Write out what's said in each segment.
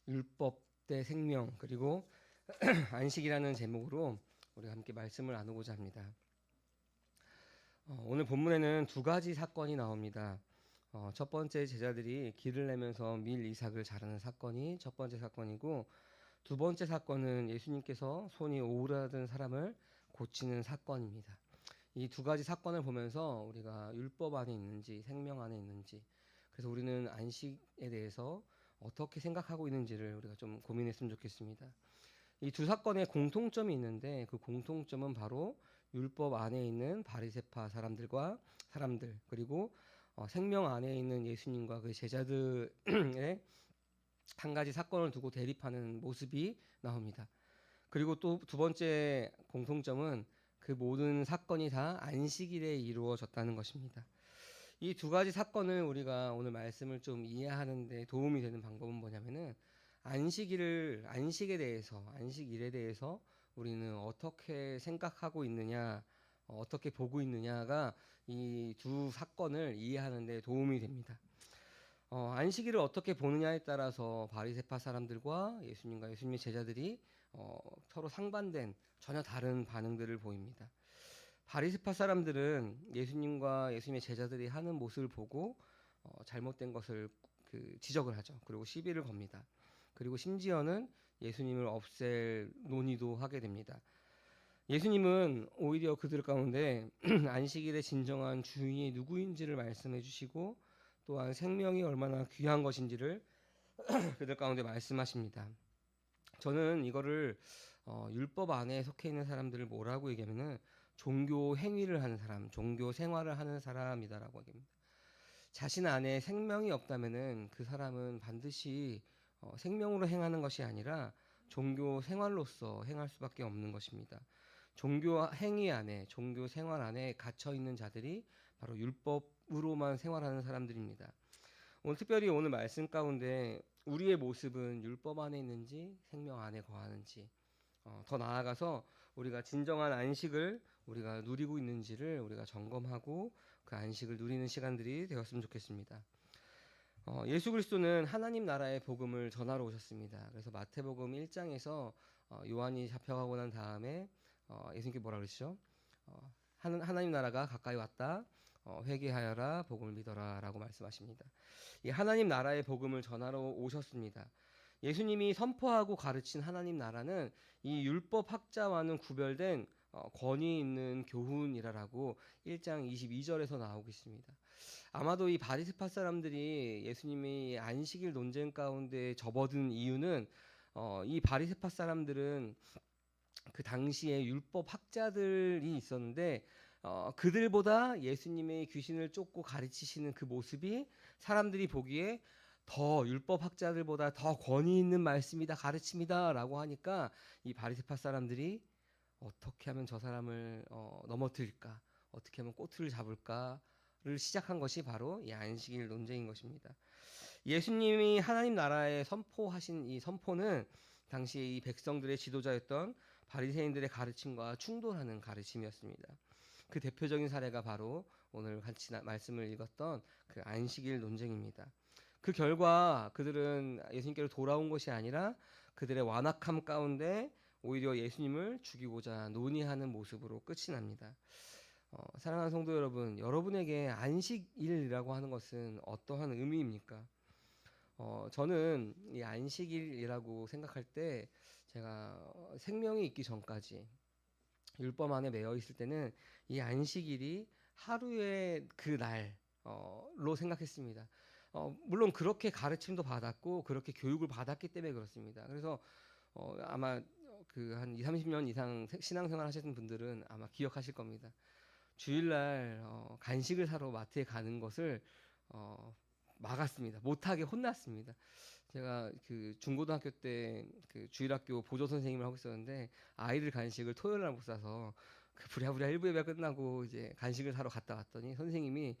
율법 대 생명 그리고 안식이라는 제목으로 우리가 함께 말씀을 나누고자 합니다. 오늘 본문에는 두 가지 사건이 나옵니다. 첫 번째 제자들이 길을 내면서 밀 이삭을 자르는 사건이 첫 번째 사건이고, 두 번째 사건은 예수님께서 손이 오그라든 사람을 고치는 사건입니다. 이 두 가지 사건을 보면서 우리가 율법 안에 있는지 생명 안에 있는지, 그래서 우리는 안식에 대해서 어떻게 생각하고 있는지를 우리가 좀 고민했으면 좋겠습니다. 이 두 사건에 공통점이 있는데, 그 공통점은 바로 율법 안에 있는 바리새파 사람들 그리고 생명 안에 있는 예수님과 그 제자들의 한 가지 사건을 두고 대립하는 모습이 나옵니다. 그리고 또 두 번째 공통점은 그 모든 사건이 다 안식일에 이루어졌다는 것입니다. 이 두 가지 사건을 우리가 오늘 말씀을 좀 이해하는 데 도움이 되는 방법은 뭐냐면은, 안식일에 대해서 우리는 어떻게 생각하고 있느냐, 어떻게 보고 있느냐가 이 두 사건을 이해하는 데 도움이 됩니다. 안식일을 어떻게 보느냐에 따라서 바리새파 사람들과 예수님의 제자들이 서로 상반된 전혀 다른 반응들을 보입니다. 바리새파 사람들은 예수님과 예수님의 제자들이 하는 모습을 보고 잘못된 것을 지적을 하죠. 그리고 시비를 겁니다. 그리고 심지어는 예수님을 없앨 논의도 하게 됩니다. 예수님은 오히려 그들 가운데 안식일의 진정한 주인이 누구인지를 말씀해 주시고, 또한 생명이 얼마나 귀한 것인지를 그들 가운데 말씀하십니다. 저는 이거를 율법 안에 속해 있는 사람들을 뭐라고 얘기하면은 종교 행위를 하는 사람, 종교 생활을 하는 사람이다라고 얘기합니다. 자신 안에 생명이 없다면은 그 사람은 반드시 생명으로 행하는 것이 아니라 종교 생활로서 행할 수밖에 없는 것입니다. 종교 행위 안에, 종교 생활 안에 갇혀 있는 자들이 바로 율법으로만 생활하는 사람들입니다. 특별히 오늘 말씀 가운데 우리의 모습은 율법 안에 있는지 생명 안에 거하는지, 더 나아가서 우리가 진정한 안식을 우리가 누리고 있는지를 우리가 점검하고 그 안식을 누리는 시간들이 되었으면 좋겠습니다. 예수 그리스도는 하나님 나라의 복음을 전하러 오셨습니다. 그래서 마태복음 1장에서 요한이 잡혀가고 난 다음에 예수님께 뭐라 그러시죠? 하나님 나라가 가까이 왔다. 회개하여라, 복음을 믿어라 라고 말씀하십니다. 이 하나님 나라의 복음을 전하러 오셨습니다. 예수님이 선포하고 가르친 하나님 나라는 이 율법 학자와는 구별된 권위 있는 교훈이라고 1장 22절에서 나오고 있습니다. 아마도 이 바리새파 사람들이 예수님이 안식일 논쟁 가운데 접어든 이유는, 이 바리새파 사람들은 그 당시에 율법 학자들이 있었는데, 그들보다 예수님의 귀신을 쫓고 가르치시는 그 모습이 사람들이 보기에 더 율법 학자들보다 더 권위 있는 말씀이다, 가르침이다 라고 하니까 이 바리새파 사람들이 어떻게 하면 저 사람을 넘어뜨릴까, 어떻게 하면 꼬투리를 잡을까를 시작한 것이 바로 이 안식일 논쟁인 것입니다. 예수님이 하나님 나라에 선포하신 이 선포는 당시에 이 백성들의 지도자였던 바리새인들의 가르침과 충돌하는 가르침이었습니다. 그 대표적인 사례가 바로 오늘 같이 말씀을 읽었던 그 안식일 논쟁입니다. 그 결과 그들은 예수님께로 돌아온 것이 아니라 그들의 완악함 가운데 오히려 예수님을 죽이고자 논의하는 모습으로 끝이 납니다. 사랑하는 성도 여러분, 여러분에게 안식일이라고 하는 것은 어떠한 의미입니까? 저는 이 안식일이라고 생각할 때 제가 생명이 있기 전까지 율법 안에 매여 있을 때는 이 안식일이 하루의 그 날로 생각했습니다. 물론 그렇게 가르침도 받았고 그렇게 교육을 받았기 때문에 그렇습니다. 그래서 아마 그 한 2, 30년 이상 신앙생활 하시는 분들은 아마 기억하실 겁니다. 주일날 간식을 사러 마트에 가는 것을 막았습니다. 못하게 혼났습니다. 제가 그 중고등학교 때 그 주일학교 보조 선생님을 하고 있었는데, 아이들 간식을 토요일 날 못 사서 그 부랴부랴 일부 예배 끝나고 이제 간식을 사러 갔다 왔더니 선생님이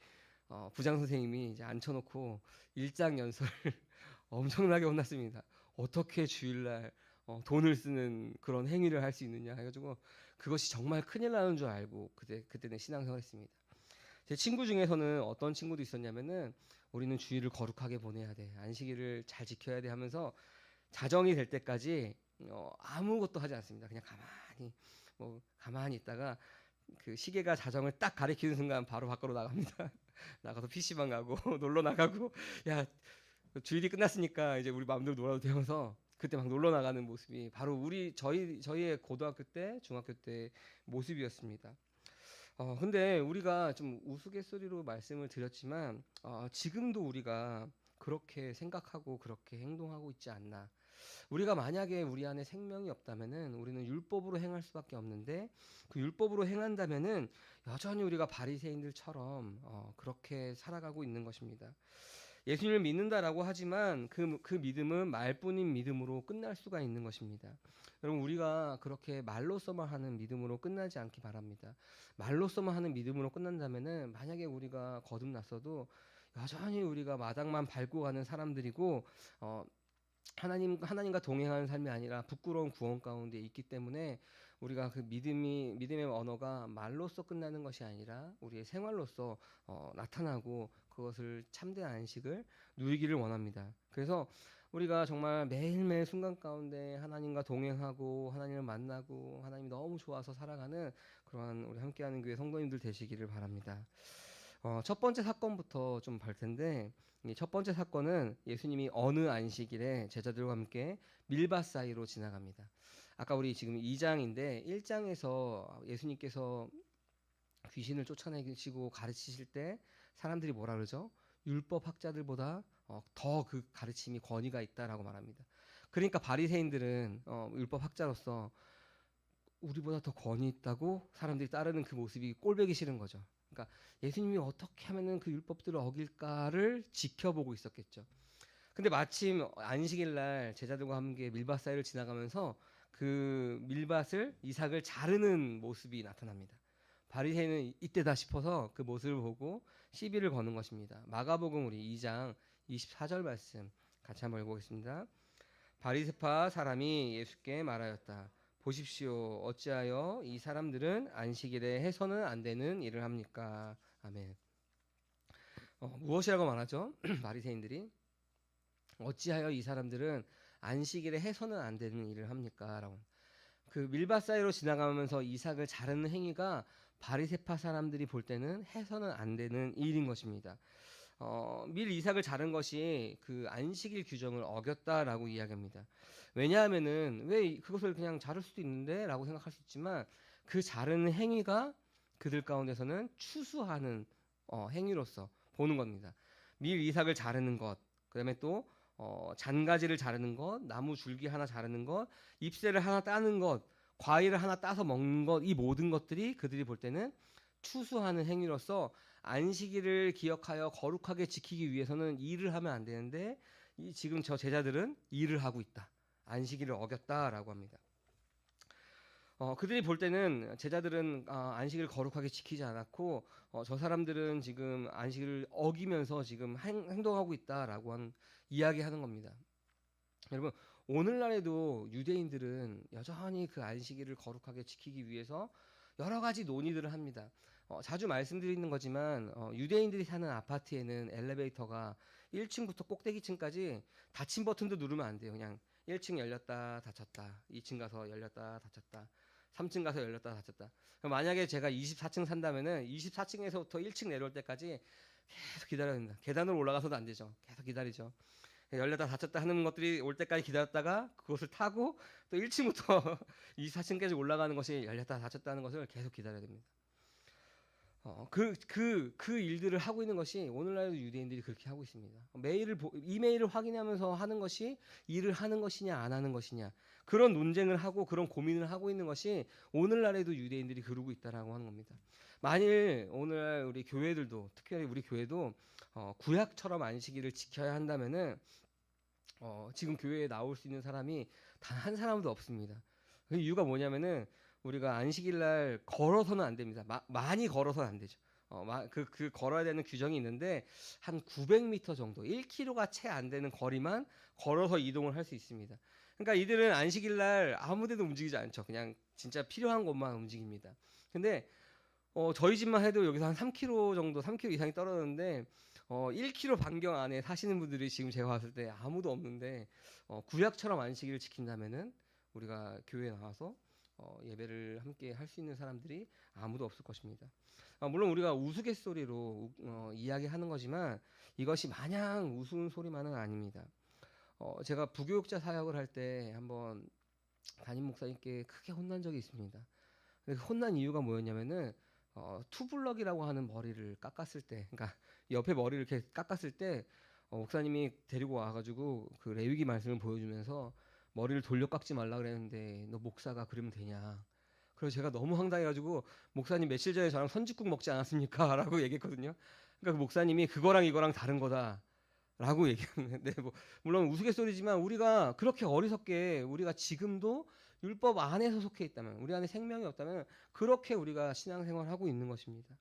부장 선생님이 이제 앉혀놓고 일장연설을 엄청나게 혼났습니다. 어떻게 주일날 돈을 쓰는 그런 행위를 할 수 있느냐 해가지고 그것이 정말 큰일 나는 줄 알고 그때는 신앙생활했습니다. 제 친구 중에서는 어떤 친구도 있었냐면은, 우리는 주일을 거룩하게 보내야 돼, 안식일을 잘 지켜야 돼 하면서 자정이 될 때까지 아무것도 하지 않습니다. 그냥 가만히 있다가 그 시계가 자정을 딱 가리키는 순간 바로 밖으로 나갑니다. 나가서 PC방 가고 놀러 나가고, 야, 주일이 끝났으니까 이제 우리 마음대로 놀아도 되면서 그때 막 놀러 나가는 모습이 바로 저희의 고등학교 때, 중학교 때 모습이었습니다. 근데 우리가 좀 우스갯소리로 말씀을 드렸지만 지금도 우리가 그렇게 생각하고 그렇게 행동하고 있지 않나. 우리가 만약에 우리 안에 생명이 없다면은 우리는 율법으로 행할 수밖에 없는데, 그 율법으로 행한다면은 여전히 우리가 바리새인들처럼 그렇게 살아가고 있는 것입니다. 예수님을 믿는다라고 하지만 그 믿음은 말뿐인 믿음으로 끝날 수가 있는 것입니다. 여러분, 우리가 그렇게 말로서만 하는 믿음으로 끝나지 않기 바랍니다. 말로서만 하는 믿음으로 끝난다면은 만약에 우리가 거듭났어도 여전히 우리가 마당만 밟고 가는 사람들이고 하나님과 동행하는 삶이 아니라 부끄러운 구원 가운데 있기 때문에 우리가 그 믿음의 언어가 말로써 끝나는 것이 아니라 우리의 생활로서 나타나고 그것을 참된 안식을 누리기를 원합니다. 그래서 우리가 정말 매일매일 순간 가운데 하나님과 동행하고 하나님을 만나고 하나님이 너무 좋아서 살아가는 그러한 우리 함께하는 교회 성도님들 되시기를 바랍니다. 첫 번째 사건부터 좀 볼 텐데, 이 첫 번째 사건은 예수님이 어느 안식일에 제자들과 함께 밀밭 사이로 지나갑니다. 아까 우리 지금 2장인데 1장에서 예수님께서 귀신을 쫓아내시고 가르치실 때 사람들이 뭐라 그러죠? 율법 학자들보다 더 그 가르침이 권위가 있다라고 말합니다. 그러니까 바리새인들은 율법 학자로서 우리보다 더 권위 있다고 사람들이 따르는 그 모습이 꼴보기 싫은 거죠. 그러니까 예수님이 어떻게 하면은 그 율법들을 어길까를 지켜보고 있었겠죠. 근데 마침 안식일 날 제자들과 함께 밀밭 사이를 지나가면서 그 밀밭을 이삭을 자르는 모습이 나타납니다. 바리새인은 이때다 싶어서 그 모습을 보고 시비를 거는 것입니다. 마가복음 우리 2장 24절 말씀 같이 한번 읽어보겠습니다. 바리새파 사람이 예수께 말하였다. 보십시오. 어찌하여 이 사람들은 안식일에 해서는 안 되는 일을 합니까? 아멘. 무엇이라고 말하죠? 바리새인들이 어찌하여 이 사람들은 안식일에 해서는 안 되는 일을 합니까? 라고. 그 밀밭 사이로 지나가면서 이삭을 자르는 행위가 바리새파 사람들이 볼 때는 해서는 안 되는 일인 것입니다. 밀 이삭을 자른 것이 그 안식일 규정을 어겼다라고 이야기합니다. 왜냐하면은 왜 그것을 그냥 자를 수도 있는데라고 생각할 수 있지만 그 자르는 행위가 그들 가운데서는 추수하는 행위로서 보는 겁니다. 밀 이삭을 자르는 것, 그다음에 또 잔가지를 자르는 것, 나무 줄기 하나 자르는 것, 잎새를 하나 따는 것, 과일을 하나 따서 먹는 것, 이 모든 것들이 그들이 볼 때는 추수하는 행위로서 안식일을 기억하여 거룩하게 지키기 위해서는 일을 하면 안 되는데 지금 저 제자들은 일을 하고 있다. 안식일을 어겼다라고 합니다. 그들이 볼 때는 제자들은 안식일을 거룩하게 지키지 않았고 저 사람들은 지금 안식일을 어기면서 지금 행동하고 있다라고 이야기하는 겁니다. 여러분, 오늘날에도 유대인들은 여전히 그 안식일을 거룩하게 지키기 위해서 여러 가지 논의들을 합니다. 자주 말씀드리는 거지만 유대인들이 사는 아파트에는 엘리베이터가 1층부터 꼭대기층까지 닫힌 버튼도 누르면 안 돼요. 그냥 1층 열렸다 닫혔다, 2층 가서 열렸다 닫혔다, 3층 가서 열렸다 닫혔다. 만약에 제가 24층 산다면은 24층에서부터 1층 내려올 때까지 계속 기다려야 된다. 계단으로 올라가서도 안 되죠. 계속 기다리죠. 열렸다 닫혔다 하는 것들이 올 때까지 기다렸다가 그것을 타고 또 1층부터 24층까지 올라가는 것이 열렸다 닫혔다 하는 것을 계속 기다려야 됩니다. 그 일들을 하고 있는 것이 오늘날도 유대인들이 그렇게 하고 있습니다. 이메일을 확인하면서 하는 것이 일을 하는 것이냐 안 하는 것이냐, 그런 논쟁을 하고 그런 고민을 하고 있는 것이 오늘날에도 유대인들이 그러고 있다라고 하는 겁니다. 만일 오늘날 우리 교회들도, 특별히 우리 교회도 구약처럼 안식일을 지켜야 한다면은 지금 교회에 나올 수 있는 사람이 단 한 사람도 없습니다. 그 이유가 뭐냐면은 우리가 안식일 날 걸어서는 안 됩니다. 많이 걸어서는 안 되죠. 그 걸어야 되는 규정이 있는데 한 900m 정도, 1km가 채 안 되는 거리만 걸어서 이동을 할 수 있습니다. 그러니까 이들은 안식일 날 아무데도 움직이지 않죠. 그냥 진짜 필요한 곳만 움직입니다. 근데 저희 집만 해도 여기서 한 3km 정도, 3km 이상이 떨어졌는데 1km 반경 안에 사시는 분들이 지금 제가 봤을 때 아무도 없는데 구약처럼 안식일을 지킨다면은 우리가 교회에 나와서 예배를 함께 할 수 있는 사람들이 아무도 없을 것입니다. 물론 우리가 우스갯소리로 이야기하는 거지만 이것이 마냥 우스운 소리만은 아닙니다. 제가 부교육자 사역을 할 때 한번 담임 목사님께 크게 혼난 적이 있습니다. 근데 그 혼난 이유가 뭐였냐면은 투블럭이라고 하는 머리를 깎았을 때, 그러니까 옆에 머리를 이렇게 깎았을 때 목사님이 데리고 와가지고 그 레위기 말씀을 보여주면서 머리를 돌려 깎지 말라 그랬는데 너 목사가 그러면 되냐? 그래서 제가 너무 황당해가지고 목사님 며칠 전에 저랑 선짓국 먹지 않았습니까? 라고 얘기했거든요. 그러니까 그 목사님이 그거랑 이거랑 다른 거다. 라고 얘기하는데 물론 우스갯소리지만 우리가 그렇게 어리석게 우리가 지금도 율법 안에서 속해 있다면 우리 안에 생명이 없다면 그렇게 우리가 신앙생활을 하고 있는 것입니다.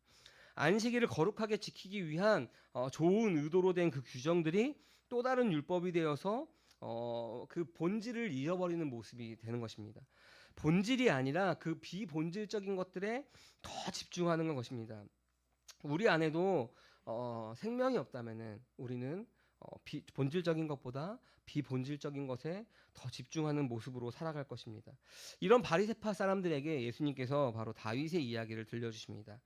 안식일을 거룩하게 지키기 위한 좋은 의도로 된 그 규정들이 또 다른 율법이 되어서 그 본질을 잃어버리는 모습이 되는 것입니다. 본질이 아니라 그 비본질적인 것들에 더 집중하는 것입니다. 우리 안에도 생명이 없다면은 우리는 본질적인 것보다 비본질적인 것에 더 집중하는 모습으로 살아갈 것입니다. 이런 바리새파 사람들에게 예수님께서 바로 다윗의 이야기를 들려주십니다.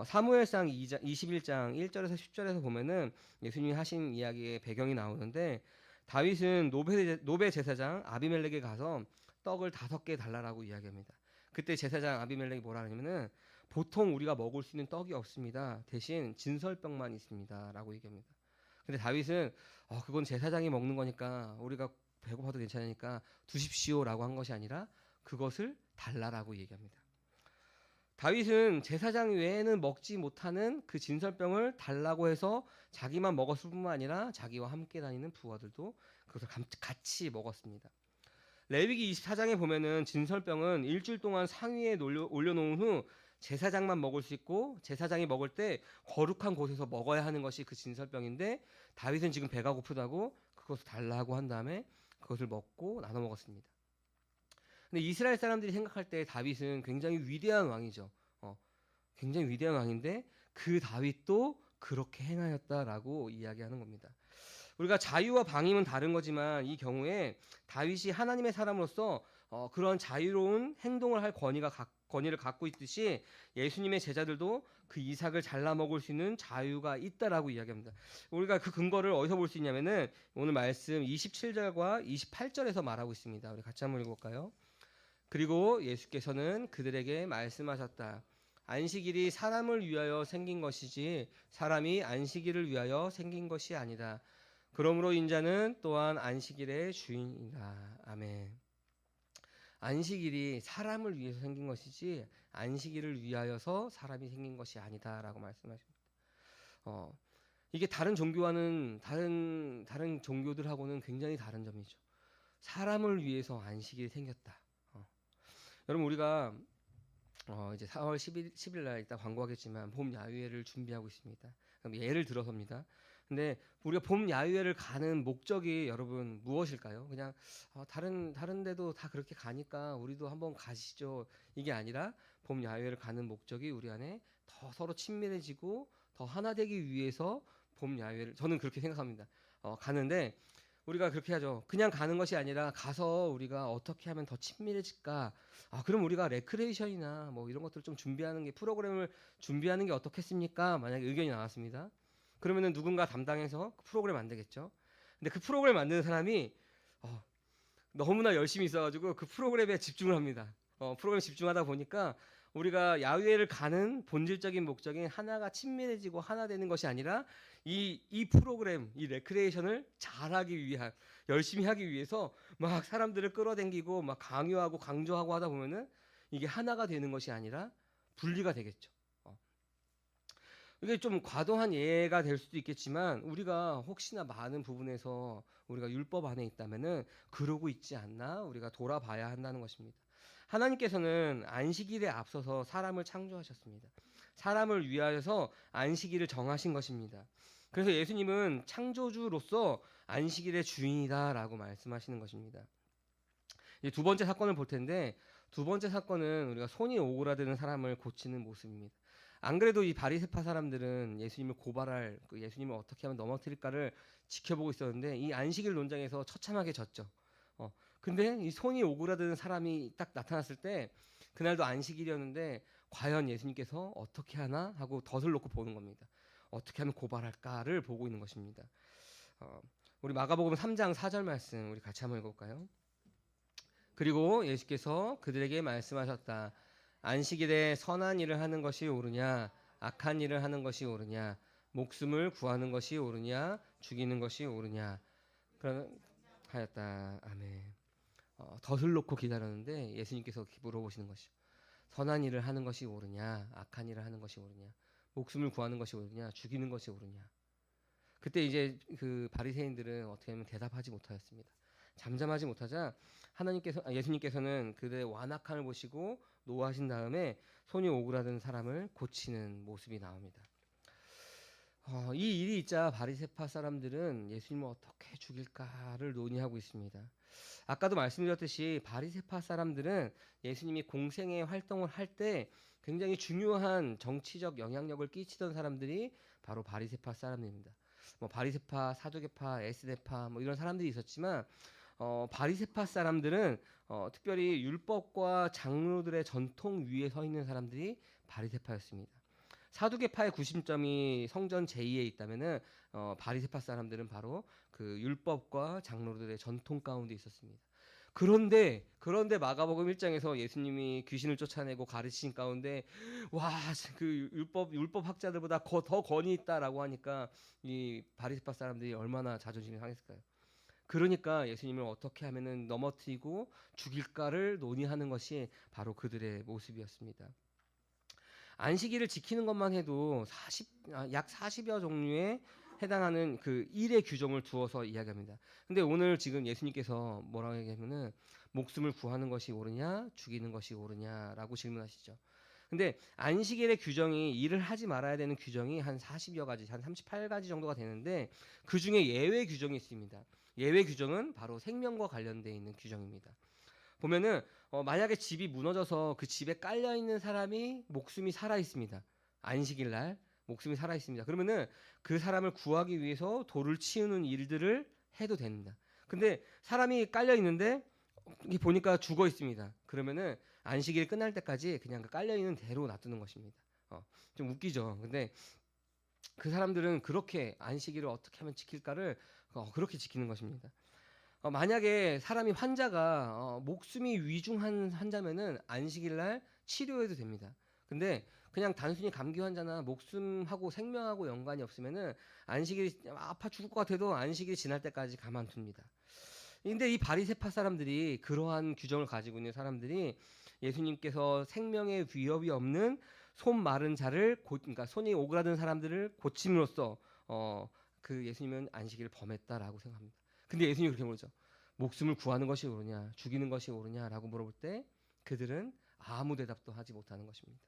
사무엘상 21장 1절에서 10절에서 보면은 예수님이 하신 이야기의 배경이 나오는데 다윗은 노베 제사장 아비멜렉에 가서 떡을 5개 달라라고 이야기합니다. 그때 제사장 아비멜렉이 뭐라 하냐면은 보통 우리가 먹을 수 있는 떡이 없습니다. 대신 진설병만 있습니다. 라고 얘기합니다. 근데 다윗은 그건 제사장이 먹는 거니까 우리가 배고파도 괜찮으니까 두십시오라고 한 것이 아니라 그것을 달라라고 얘기합니다. 다윗은 제사장 외에는 먹지 못하는 그 진설병을 달라고 해서 자기만 먹었을 뿐만 아니라 자기와 함께 다니는 부하들도 그것을 같이 먹었습니다. 레위기 24장에 보면은 진설병은 일주일 동안 상위에 올려놓은 후 제사장만 먹을 수 있고 제사장이 먹을 때 거룩한 곳에서 먹어야 하는 것이 그 진설병인데 다윗은 지금 배가 고프다고 그것을 달라고 한 다음에 그것을 먹고 나눠 먹었습니다. 근데 이스라엘 사람들이 생각할 때 다윗은 굉장히 위대한 왕이죠. 굉장히 위대한 왕인데 그 다윗도 그렇게 행하였다라고 이야기하는 겁니다. 우리가 자유와 방임은 다른 거지만 이 경우에 다윗이 하나님의 사람으로서 그런 자유로운 행동을 할 권위를 갖고 있듯이 예수님의 제자들도 그 이삭을 잘라 먹을 수 있는 자유가 있다라고 이야기합니다. 우리가 그 근거를 어디서 볼 수 있냐면은 오늘 말씀 27절과 28절에서 말하고 있습니다. 우리 같이 한번 읽어볼까요? 그리고 예수께서는 그들에게 말씀하셨다. 안식일이 사람을 위하여 생긴 것이지 사람이 안식일을 위하여 생긴 것이 아니다. 그러므로 인자는 또한 안식일의 주인이다. 아멘. 안식일이 사람을 위해서 생긴 것이지 안식일을 위하여서 사람이 생긴 것이 아니다라고 말씀하십니다. 이게 다른 종교와는 다른 종교들하고는 굉장히 다른 점이죠. 사람을 위해서 안식일이 생겼다. 여러분 우리가 이제 4월 10일 날 이따 광고하겠지만 봄 야유회를 준비하고 있습니다. 그럼 예를 들어서입니다. 근데 우리가 봄 야유회를 가는 목적이 여러분 무엇일까요? 그냥 다른 데도 다 그렇게 가니까 우리도 한번 가시죠. 이게 아니라 봄 야유회를 가는 목적이 우리 안에 더 서로 친밀해지고 더 하나 되기 위해서 봄 야유회를 저는 그렇게 생각합니다. 가는데 우리가 그렇게 하죠. 그냥 가는 것이 아니라 가서 우리가 어떻게 하면 더 친밀해질까? 그럼 우리가 레크레이션이나 뭐 이런 것들 좀 프로그램을 준비하는 게 어떻겠습니까? 만약에 의견이 나왔습니다. 그러면은 누군가 담당해서 그 프로그램 만들겠죠. 근데 그 프로그램 만드는 사람이 너무나 열심히 있어가지고 그 프로그램에 집중을 합니다. 프로그램에 집중하다 보니까 우리가 야외를 가는 본질적인 목적인 하나가 친밀해지고 하나 되는 것이 아니라 이 프로그램, 이 레크레이션을 잘하기 위한 열심히 하기 위해서 막 사람들을 끌어당기고 막 강요하고 강조하고 하다 보면은 이게 하나가 되는 것이 아니라 분리가 되겠죠. 이게 좀 과도한 예가 될 수도 있겠지만 우리가 혹시나 많은 부분에서 우리가 율법 안에 있다면은 그러고 있지 않나 우리가 돌아봐야 한다는 것입니다. 하나님께서는 안식일에 앞서서 사람을 창조하셨습니다. 사람을 위하여서 안식일을 정하신 것입니다. 그래서 예수님은 창조주로서 안식일의 주인이다라고 말씀하시는 것입니다. 이제 두 번째 사건을 볼 텐데 두 번째 사건은 우리가 손이 오그라드는 사람을 고치는 모습입니다. 안 그래도 이 바리새파 사람들은 예수님을 고발할 예수님을 어떻게 하면 넘어뜨릴까를 지켜보고 있었는데 이 안식일 논쟁에서 처참하게 졌죠. 근데 이 손이 오그라드는 사람이 딱 나타났을 때 그날도 안식일이었는데 과연 예수님께서 어떻게 하나 하고 덫을 놓고 보는 겁니다. 어떻게 하면 고발할까를 보고 있는 것입니다. 우리 마가복음 3장 4절 말씀 우리 같이 한번 읽어볼까요? 그리고 예수께서 그들에게 말씀하셨다. 안식일에 선한 일을 하는 것이 옳으냐 악한 일을 하는 것이 옳으냐 목숨을 구하는 것이 옳으냐 죽이는 것이 옳으냐 그런 하였다. 아멘. 덫을 놓고 기다렸는데 예수님께서 물어보시는 것이죠. 선한 일을 하는 것이 옳으냐 악한 일을 하는 것이 옳으냐 목숨을 구하는 것이 옳으냐 죽이는 것이 옳으냐. 그때 이제 그 바리새인들은 어떻게 하면 대답하지 못하였습니다. 잠잠하지 못하자 예수님께서는 그들의 완악함을 보시고 노하신 다음에 손이 오그라든 사람을 고치는 모습이 나옵니다. 이 일이 있자 바리새파 사람들은 예수님을 어떻게 죽일까를 논의하고 있습니다. 아까도 말씀드렸듯이 바리새파 사람들은 예수님이 공생의 활동을 할 때 굉장히 중요한 정치적 영향력을 끼치던 사람들이 바로 바리새파 사람들입니다. 바리새파, 사두개파, 에스대파 이런 사람들이 있었지만 바리새파 사람들은 특별히 율법과 장로들의 전통 위에 서 있는 사람들이 바리새파였습니다. 사두개파의 구심점이 성전 제2에 있다면은 바리새파 사람들은 바로 그 율법과 장로들의 전통 가운데 있었습니다. 그런데 마가복음 1장에서 예수님이 귀신을 쫓아내고 가르치신 가운데 와 그 율법 학자들보다 더 권위 있다라고 하니까 이 바리새파 사람들이 얼마나 자존심이 상했을까요? 그러니까 예수님을 어떻게 하면은 넘어뜨리고 죽일까를 논의하는 것이 바로 그들의 모습이었습니다. 안식일을 지키는 것만 해도 약 40여 종류에 해당하는 그 일의 규정을 두어서 이야기합니다. 근데 오늘 지금 예수님께서 뭐라고 얘기하면은 목숨을 구하는 것이 옳으냐 죽이는 것이 옳으냐라고 질문하시죠. 근데 안식일의 규정이 일을 하지 말아야 되는 규정이 한 40여 가지, 한 38가지 정도가 되는데 그 중에 예외 규정이 있습니다. 예외 규정은 바로 생명과 관련되어 있는 규정입니다. 보면은 만약에 집이 무너져서 그 집에 깔려 있는 사람이 목숨이 살아 있습니다. 안식일 날 목숨이 살아 있습니다. 그러면은 그 사람을 구하기 위해서 돌을 치우는 일들을 해도 됩니다. 근데 사람이 깔려 있는데 보니까 죽어 있습니다. 그러면은 안식일 끝날 때까지 그냥 그 깔려 있는 대로 놔두는 것입니다. 좀 웃기죠. 근데 그 사람들은 그렇게 안식일을 어떻게 하면 지킬까를 그렇게 지키는 것입니다. 만약에 사람이 환자가 목숨이 위중한 환자면은 안식일 날 치료해도 됩니다. 근데 그냥 단순히 감기 환자나 목숨하고 생명하고 연관이 없으면은 안식일이 아파 죽을 것 같아도 안식일이 지날 때까지 가만둡니다. 근데 이 바리새파 사람들이 그러한 규정을 가지고 있는 사람들이 예수님께서 생명의 위협이 없는 손 마른 자를 그러니까 손이 오그라든 사람들을 고침으로써 그 예수님은 안식일을 범했다라고 생각합니다. 근데 예수님이 그렇게 물었죠. 목숨을 구하는 것이 옳으냐 죽이는 것이 옳으냐라고 물어볼 때 그들은 아무 대답도 하지 못하는 것입니다.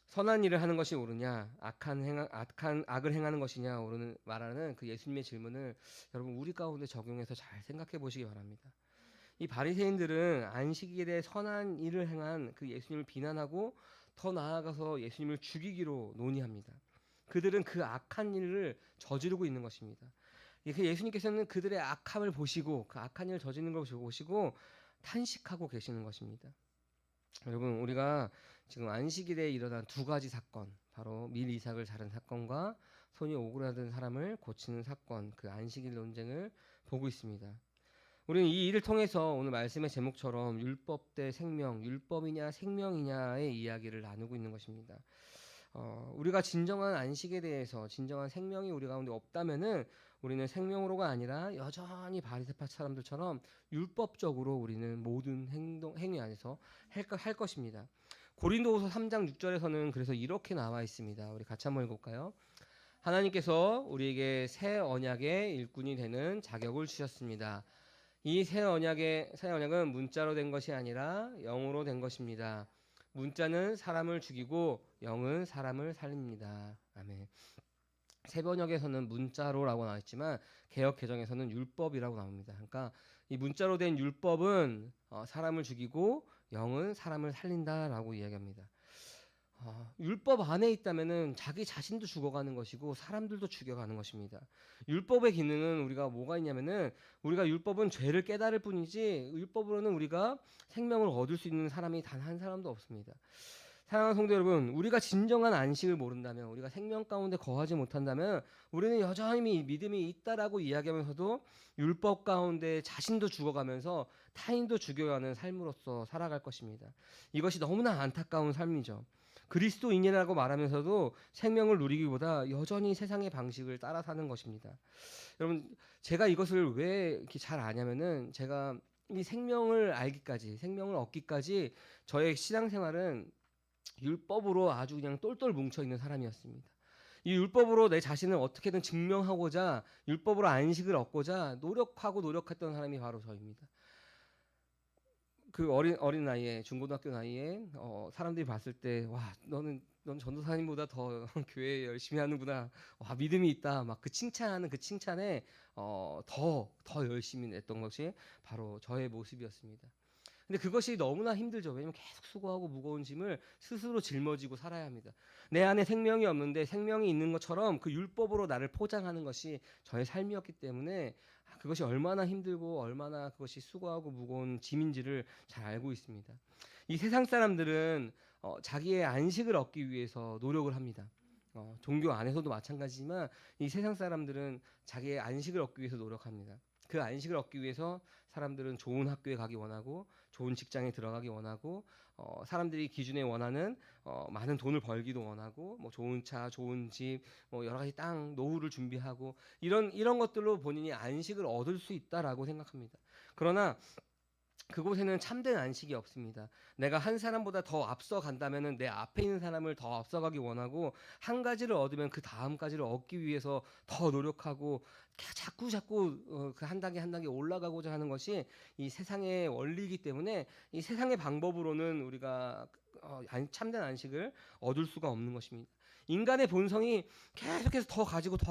선한 일을 하는 것이 옳으냐 악을 행하는 것이냐 말하는 그 예수님의 질문을 여러분 우리 가운데 적용해서 잘 생각해 보시기 바랍니다. 이 바리새인들은 안식일에 선한 일을 행한 그 예수님을 비난하고 더 나아가서 예수님을 죽이기로 논의합니다. 그들은 그 악한 일을 저지르고 있는 것입니다. 예수님께서는 그들의 악함을 보시고 그 악한 일을 저지르는 걸 보시고 탄식하고 계시는 것입니다. 여러분 우리가 지금 안식일에 일어난 두 가지 사건, 바로 밀 이삭을 자른 사건과 손이 오그라든 사람을 고치는 사건, 그 안식일 논쟁을 보고 있습니다. 우리는 이 일을 통해서 오늘 말씀의 제목처럼 율법 대 생명, 율법이냐 생명이냐의 이야기를 나누고 있는 것입니다. 우리가 진정한 안식에 대해서 진정한 생명이 우리 가운데 없다면은 우리는 생명으로가 아니라 여전히 바리새파 사람들처럼 율법적으로 우리는 모든 행위 안에서 할 것입니다. 고린도후서 3장 6절에서는 그래서 이렇게 나와 있습니다. 우리 같이 한번 읽어볼까요? 하나님께서 우리에게 새 언약의 일꾼이 되는 자격을 주셨습니다. 이 새 언약은 문자로 된 것이 아니라 영으로 된 것입니다. 문자는 사람을 죽이고 영은 사람을 살립니다. 아멘. 새 번역에서는 문자로라고 나와 있지만 개역 개정에서는 율법이라고 나옵니다. 그러니까 이 문자로 된 율법은 사람을 죽이고 영은 사람을 살린다라고 이야기합니다. 율법 안에 있다면은 자기 자신도 죽어가는 것이고 사람들도 죽여가는 것입니다. 율법의 기능은 우리가 뭐가 있냐면은 우리가 율법은 죄를 깨달을 뿐이지 율법으로는 우리가 생명을 얻을 수 있는 사람이 단 한 사람도 없습니다. 사랑하는 성도 여러분, 우리가 진정한 안식을 모른다면, 우리가 생명 가운데 거하지 못한다면 우리는 여전히 믿음이 있다라고 이야기하면서도 율법 가운데 자신도 죽어가면서 타인도 죽여가는 삶으로서 살아갈 것입니다. 이것이 너무나 안타까운 삶이죠. 그리스도인이라고 말하면서도 생명을 누리기보다 여전히 세상의 방식을 따라 사는 것입니다. 여러분, 제가 이것을 왜 이렇게 잘 아냐면은 제가 이 생명을 알기까지, 생명을 얻기까지 저의 신앙생활은 율법으로 아주 그냥 똘똘 뭉쳐 있는 사람이었습니다. 이 율법으로 내 자신을 어떻게든 증명하고자 율법으로 안식을 얻고자 노력하고 노력했던 사람이 바로 저입니다. 그 어린 나이에 중고등학교 나이에 사람들이 봤을 때 와 넌 전도사님보다 더 교회 열심히 하는구나, 와 믿음이 있다, 막 그 칭찬하는 그 칭찬에 더 열심히 냈던 것이 바로 저의 모습이었습니다. 근데 그것이 너무나 힘들죠. 왜냐면 계속 수고하고 무거운 짐을 스스로 짊어지고 살아야 합니다. 내 안에 생명이 없는데 생명이 있는 것처럼 그 율법으로 나를 포장하는 것이 저의 삶이었기 때문에 그것이 얼마나 힘들고 얼마나 그것이 수고하고 무거운 짐인지를 잘 알고 있습니다. 이 세상 사람들은 자기의 안식을 얻기 위해서 노력을 합니다. 종교 안에서도 마찬가지지만 이 세상 사람들은 자기의 안식을 얻기 위해서 노력합니다. 그 안식을 얻기 위해서 사람들은 좋은 학교에 가기 원하고 좋은 직장에 들어가기 원하고 사람들이 기준에 원하는 많은 돈을 벌기도 원하고 뭐 좋은 차, 좋은 집, 뭐 여러 가지 땅, 노후를 준비하고 이런 것들로 본인이 안식을 얻을 수 있다라고 생각합니다. 그러나 그곳에는 참된 안식이 없습니다. 내가 한 사람보다 더 앞서 간다면은 내 앞에 있는 사람을 더 앞서가기 원하고 한 가지를 얻으면 그 다음까지를 얻기 위해서 더 노력하고 자꾸 그 한 단계 한 단계 올라가고자 하는 것이 이 세상의 원리이기 때문에 이 세상의 방법으로는 우리가 참된 안식을 얻을 수가 없는 것입니다. 인간의 본성이 계속해서 더 가지고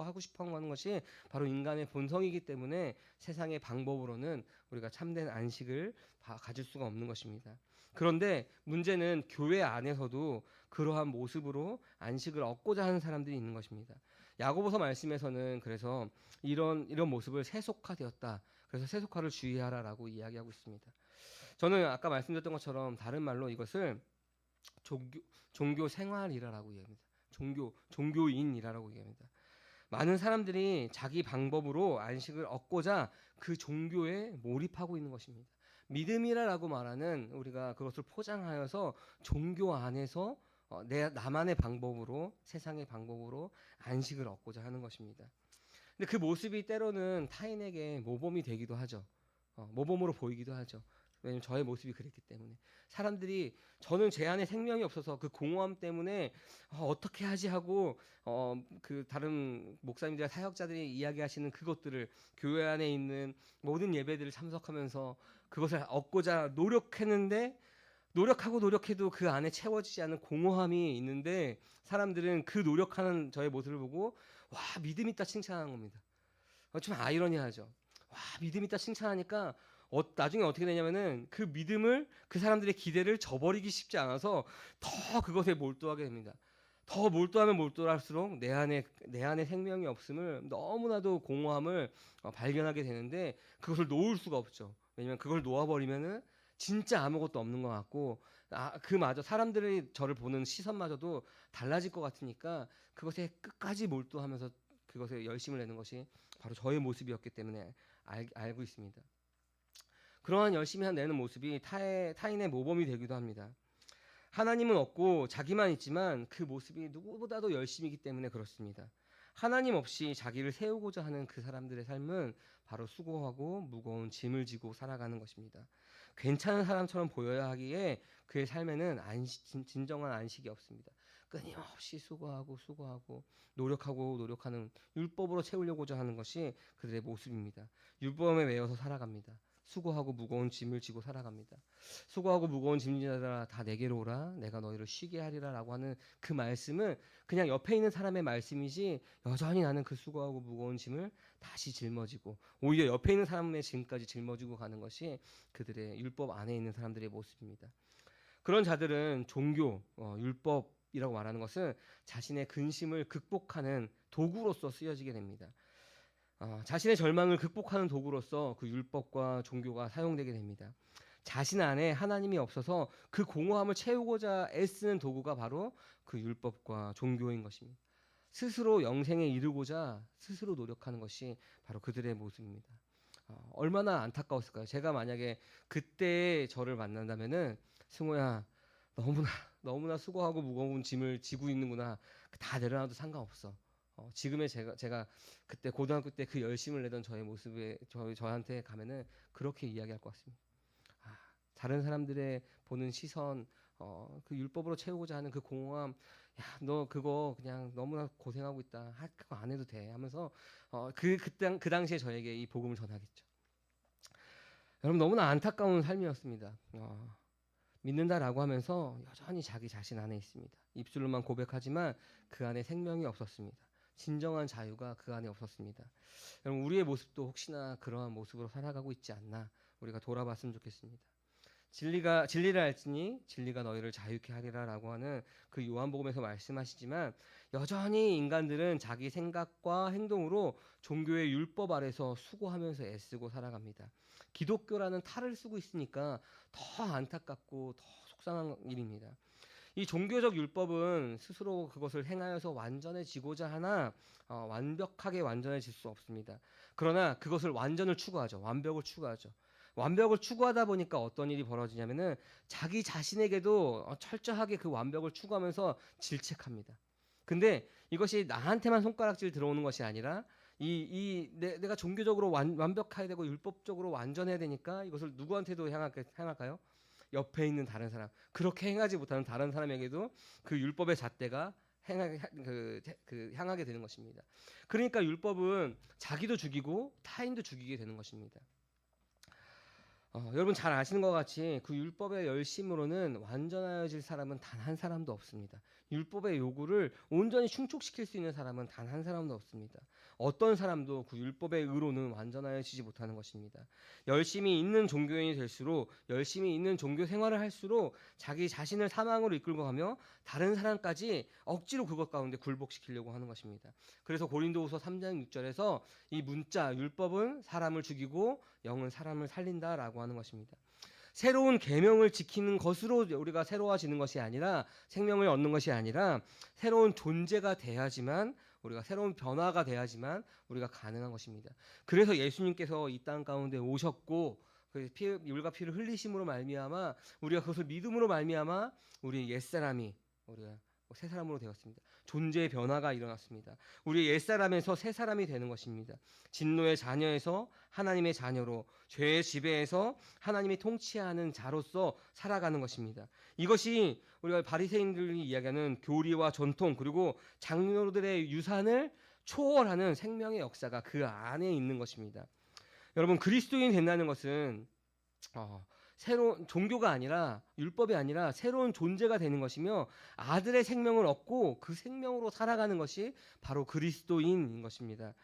하고 싶어 하는 것이 바로 인간의 본성이기 때문에 세상의 방법으로는 우리가 참된 안식을 가질 수가 없는 것입니다. 그런데 문제는 교회 안에서도 그러한 모습으로 안식을 얻고자 하는 사람들이 있는 것입니다. 야고보서 말씀에서는 그래서 이런 모습을 세속화되었다. 그래서 세속화를 주의하라라고 이야기하고 있습니다. 저는 아까 말씀드렸던 것처럼 다른 말로 이것을 종교 생활이라고 얘기합니다. 종교인이라고 얘기합니다. 많은 사람들이 자기 방법으로 안식을 얻고자 그 종교에 몰입하고 있는 것입니다. 믿음이라고 말하는 우리가 그것을 포장하여서 종교 안에서 나만의 방법으로, 세상의 방법으로 안식을 얻고자 하는 것입니다. 근데 그 모습이 때로는 타인에게 모범이 되기도 하죠. 모범으로 보이기도 하죠. 왜냐면 저의 모습이 그랬기 때문에 사람들이 저는 제 안에 생명이 없어서 그 공허함 때문에 어떻게 하지 하고 그 다른 목사님들 사역자들이 이야기하시는 그것들을 교회 안에 있는 모든 예배들을 참석하면서 그것을 얻고자 노력했는데 노력해도 그 안에 채워지지 않은 공허함이 있는데 사람들은 그 노력하는 저의 모습을 보고 와 믿음 있다 칭찬하는 겁니다. 좀 아이러니하죠. 와 믿음 있다 칭찬하니까 나중에 어떻게 되냐면은 그 믿음을 그 사람들의 기대를 저버리기 쉽지 않아서 더 그것에 몰두하게 됩니다. 더 몰두하면 몰두할수록 내 안에 생명이 없음을 너무나도 공허함을 발견하게 되는데 그것을 놓을 수가 없죠. 왜냐면 그걸 놓아버리면은 진짜 아무것도 없는 것 같고 그마저 사람들이 저를 보는 시선마저도 달라질 것 같으니까 그것에 끝까지 몰두하면서 그것에 열심을 내는 것이 바로 저의 모습이었기 때문에 알고 있습니다. 그러한 열심히 내는 모습이 타인의 모범이 되기도 합니다. 하나님은 없고 자기만 있지만 그 모습이 누구보다도 열심이기 때문에 그렇습니다. 하나님 없이 자기를 세우고자 하는 그 사람들의 삶은 바로 수고하고 무거운 짐을 지고 살아가는 것입니다. 괜찮은 사람처럼 보여야 하기에 그의 삶에는 진정한 안식이 없습니다. 끊임없이 수고하고 노력하는 율법으로 채우려고자 하는 것이 그들의 모습입니다. 율법에 매여서 살아갑니다. 수고하고 무거운 짐을 지고 살아갑니다. 수고하고 무거운 짐지자들아 다 내게로 오라 내가 너희를 쉬게 하리라라고 하는 그 말씀은 그냥 옆에 있는 사람의 말씀이지 여전히 나는 그 수고하고 무거운 짐을 다시 짊어지고 오히려 옆에 있는 사람의 짐까지 짊어지고 가는 것이 그들의 율법 안에 있는 사람들의 모습입니다. 그런 자들은 종교, 율법이라고 말하는 것은 자신의 근심을 극복하는 도구로서 쓰여지게 됩니다. 자신의 절망을 극복하는 도구로서 그 율법과 종교가 사용되게 됩니다. 자신 안에 하나님이 없어서 그 공허함을 채우고자 애쓰는 도구가 바로 그 율법과 종교인 것입니다. 스스로 영생에 이르고자 스스로 노력하는 것이 바로 그들의 모습입니다. 얼마나 안타까웠을까요? 제가 만약에 그때 저를 만난다면은 승호야, 너무나 수고하고 무거운 짐을 지고 있는구나. 다 내려놔도 상관없어. 지금의 제가 그때 고등학교 때 그 열심을 내던 저의 모습에 저한테 가면은 그렇게 이야기할 것 같습니다. 다른 사람들의 보는 시선, 그 율법으로 채우고자 하는 그 공허함, 야, 너 그거 그냥 너무나 고생하고 있다. 그거 안 해도 돼. 하면서 그 당시에 저에게 이 복음을 전하겠죠. 여러분 너무나 안타까운 삶이었습니다. 믿는다라고 하면서 여전히 자기 자신 안에 있습니다. 입술로만 고백하지만 그 안에 생명이 없었습니다. 진정한 자유가 그 안에 없었습니다. 여러분 우리의 모습도 혹시나 그러한 모습으로 살아가고 있지 않나 우리가 돌아봤으면 좋겠습니다. 진리를 알지니 진리가 너희를 자유케 하리라라고 하는 그 요한복음에서 말씀하시지만 여전히 인간들은 자기 생각과 행동으로 종교의 율법 아래서 수고하면서 애쓰고 살아갑니다. 기독교라는 탈을 쓰고 있으니까 더 안타깝고 더 속상한 일입니다. 이 종교적 율법은 스스로 그것을 행하여서 완전해지고자 하나 완벽하게 완전해질 수 없습니다. 그러나 그것을 완전을 추구하죠. 완벽을 추구하죠. 완벽을 추구하다 보니까 어떤 일이 벌어지냐면은 자기 자신에게도 철저하게 그 완벽을 추구하면서 질책합니다. 근데 이것이 나한테만 손가락질 들어오는 것이 아니라 내가 종교적으로 완벽해야 되고 율법적으로 완전해야 되니까 이것을 누구한테도 향할까요? 옆에 있는 다른 사람, 그렇게 행하지 못하는 다른 사람에게도 그 율법의 잣대가 향하게 되는 것입니다. 그러니까 율법은 자기도 죽이고 타인도 죽이게 되는 것입니다. 여러분 잘 아시는 것 같이 그 율법의 열심으로는 완전하여질 사람은 단 한 사람도 없습니다. 율법의 요구를 온전히 충족시킬 수 있는 사람은 단 한 사람도 없습니다. 어떤 사람도 그 율법의 의로는 완전하여지지 못하는 것입니다. 열심히 있는 종교인이 될수록 열심히 있는 종교 생활을 할수록 자기 자신을 사망으로 이끌고 가며 다른 사람까지 억지로 그것 가운데 굴복시키려고 하는 것입니다. 그래서 고린도후서 3장 6절에서 이 문자 율법은 사람을 죽이고 영은 사람을 살린다라고 하는 것입니다. 새로운 계명을 지키는 것으로 우리가 새로워지는 것이 아니라 생명을 얻는 것이 아니라 새로운 존재가 돼야지만 우리가 새로운 변화가 돼야지만 우리가 가능한 것입니다. 그래서 예수님께서 이 땅 가운데 오셨고 물과 피를 흘리심으로 말미암아 우리가 그것을 믿음으로 말미암아 우리 옛사람이 우리가 새 사람으로 되었습니다. 존재의 변화가 일어났습니다. 우리 옛사람에서 새 사람이 되는 것입니다. 진노의 자녀에서 하나님의 자녀로, 죄의 지배에서 하나님이 통치하는 자로서 살아가는 것입니다. 이것이 우리가 바리새인들이 이야기하는 교리와 전통 그리고 장로들의 유산을 초월하는 생명의 역사가 그 안에 있는 것입니다. 여러분 그리스도인이 된다는 것은 새로운 종교가 아니라 율법이 아니라 새로운 존재가 되는 것이며 아들의 생명을 얻고 그 생명으로 살아가는 것이 바로 그리스도인인 것입니다.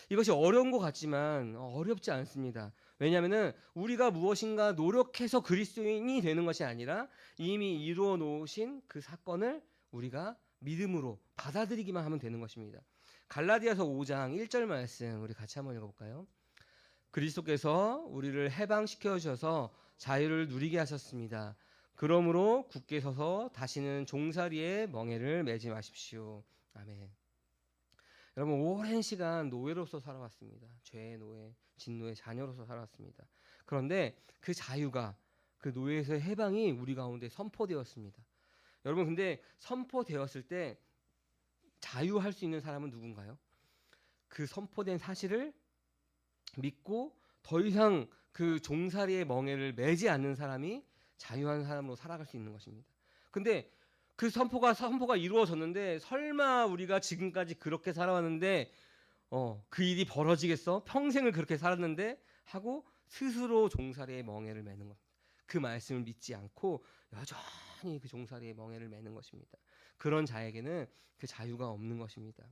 이것이 어려운 것 같지만 어렵지 않습니다. 왜냐하면 우리가 무엇인가 노력해서 그리스도인이 되는 것이 아니라 이미 이루어 놓으신 그 사건을 우리가 믿음으로 받아들이기만 하면 되는 것입니다. 갈라디아서 5장 1절 말씀 우리 같이 한번 읽어볼까요? 그리스도께서 우리를 해방시켜 주셔서 자유를 누리게 하셨습니다. 그러므로 굳게 서서 다시는 종살이의 멍에를 매지 마십시오. 아멘. 여러분 오랜 시간 노예로서 살아왔습니다. 죄의 노예, 진노의 자녀로서 살아왔습니다. 그런데 그 자유가 그 노예에서의 해방이 우리 가운데 선포되었습니다. 여러분 근데 선포되었을 때 자유할 수 있는 사람은 누군가요? 그 선포된 사실을 믿고 더 이상 그 종살이의 멍에를 매지 않는 사람이 자유한 사람으로 살아갈 수 있는 것입니다. 근데 그 선포가 이루어졌는데 설마 우리가 지금까지 그렇게 살아왔는데 그 일이 벌어지겠어? 평생을 그렇게 살았는데 하고 스스로 종살이의 멍에를 매는 겁니다. 그 말씀을 믿지 않고 여전히 그 종살이의 멍에를 매는 것입니다. 그런 자에게는 그 자유가 없는 것입니다.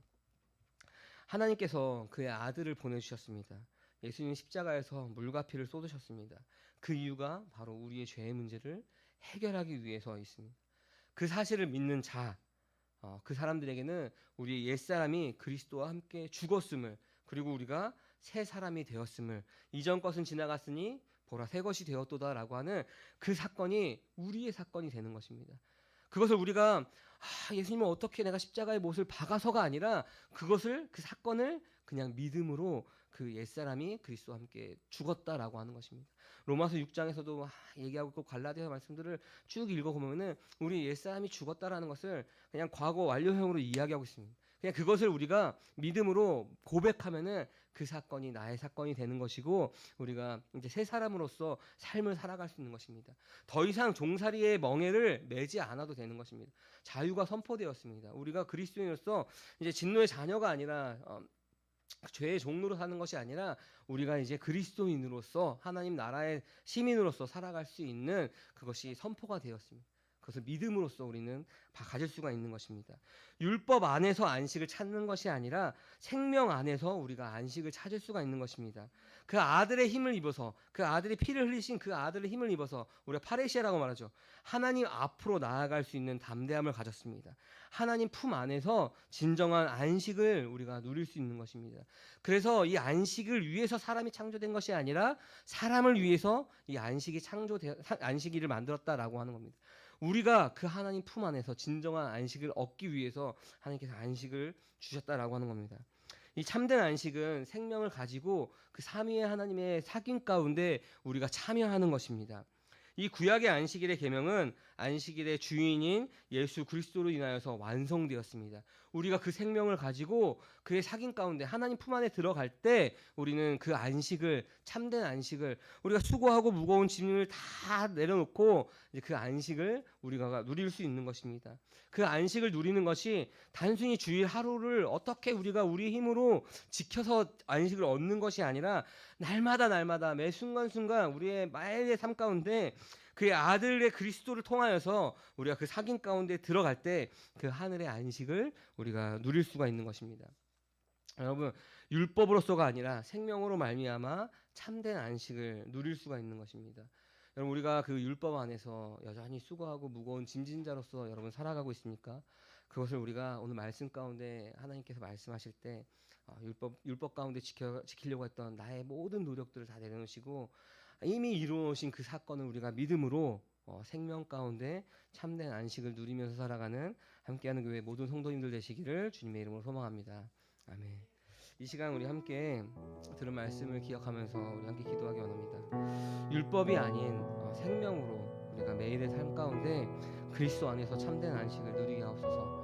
하나님께서 그의 아들을 보내주셨습니다. 예수님 십자가에서 물과 피를 쏟으셨습니다. 그 이유가 바로 우리의 죄의 문제를 해결하기 위해서 있습니다. 그 사실을 믿는 자, 그 사람들에게는 우리 옛사람이 그리스도와 함께 죽었음을, 그리고 우리가 새 사람이 되었음을, 이전 것은 지나갔으니 보라 새 것이 되었도다라고 하는 그 사건이 우리의 사건이 되는 것입니다. 그것을 우리가 예수님은 어떻게 내가 십자가의 못을 박아서가 아니라 그 사건을 그냥 믿음으로 그 옛사람이 그리스도와 함께 죽었다라고 하는 것입니다. 로마서 6장에서도 얘기하고 있고 갈라디아 말씀들을 쭉 읽어보면은 우리 옛사람이 죽었다라는 것을 그냥 과거 완료형으로 이야기하고 있습니다. 그냥 그것을 우리가 믿음으로 고백하면은 그 사건이 나의 사건이 되는 것이고 우리가 이제 새 사람으로서 삶을 살아갈 수 있는 것입니다. 더 이상 종살이의 멍에를 매지 않아도 되는 것입니다. 자유가 선포되었습니다. 우리가 그리스도인으로서 이제 진노의 자녀가 아니라 죄의 종로로 사는 것이 아니라 우리가 이제 그리스도인으로서 하나님 나라의 시민으로서 살아갈 수 있는 그것이 선포가 되었습니다. 그것을 믿음으로써 우리는 가질 수가 있는 것입니다. 율법 안에서 안식을 찾는 것이 아니라 생명 안에서 우리가 안식을 찾을 수가 있는 것입니다. 그 아들의 힘을 입어서, 그 아들의 피를 흘리신 그 아들의 힘을 입어서 우리가 파레시아라고 말하죠. 하나님 앞으로 나아갈 수 있는 담대함을 가졌습니다. 하나님 품 안에서 진정한 안식을 우리가 누릴 수 있는 것입니다. 그래서 이 안식을 위해서 사람이 창조된 것이 아니라 사람을 위해서 이 안식일을 만들었다라고 하는 겁니다. 우리가 그 하나님 품 안에서 진정한 안식을 얻기 위해서 하나님께서 안식을 주셨다라고 하는 겁니다. 이 참된 안식은 생명을 가지고 그 삼위의 하나님의 사귐 가운데 우리가 참여하는 것입니다. 이 구약의 안식일의 계명은 안식일의 주인인 예수 그리스도로 인하여서 완성되었습니다. 우리가 그 생명을 가지고 그의 사귐 가운데 하나님 품 안에 들어갈 때 우리는 그 안식을, 참된 안식을, 우리가 수고하고 무거운 짐을 다 내려놓고 이제 그 안식을 우리가 누릴 수 있는 것입니다. 그 안식을 누리는 것이 단순히 주일 하루를 어떻게 우리가 우리 힘으로 지켜서 안식을 얻는 것이 아니라 날마다 매 순간순간 우리의 매일의 삶 가운데 그의 아들의 그리스도를 통하여서 우리가 그 사귐 가운데 들어갈 때 그 하늘의 안식을 우리가 누릴 수가 있는 것입니다. 여러분, 율법으로서가 아니라 생명으로 말미암아 참된 안식을 누릴 수가 있는 것입니다. 여러분, 우리가 그 율법 안에서 여전히 수고하고 무거운 짐진자로서 여러분 살아가고 있습니까? 그것을 우리가 오늘 말씀 가운데 하나님께서 말씀하실 때 율법 가운데 지키려고 했던 나의 모든 노력들을 다 내려놓으시고 이미 이루어진 그 사건을 우리가 믿음으로 생명 가운데 참된 안식을 누리면서 살아가는 함께하는 교회 모든 성도님들 되시기를 주님의 이름으로 소망합니다. 아멘. 이 시간 우리 함께 들은 말씀을 기억하면서 우리 함께 기도하기 원합니다. 율법이 아닌 생명으로 우리가 매일의 삶 가운데 그리스도 안에서 참된 안식을 누리게 하옵소서.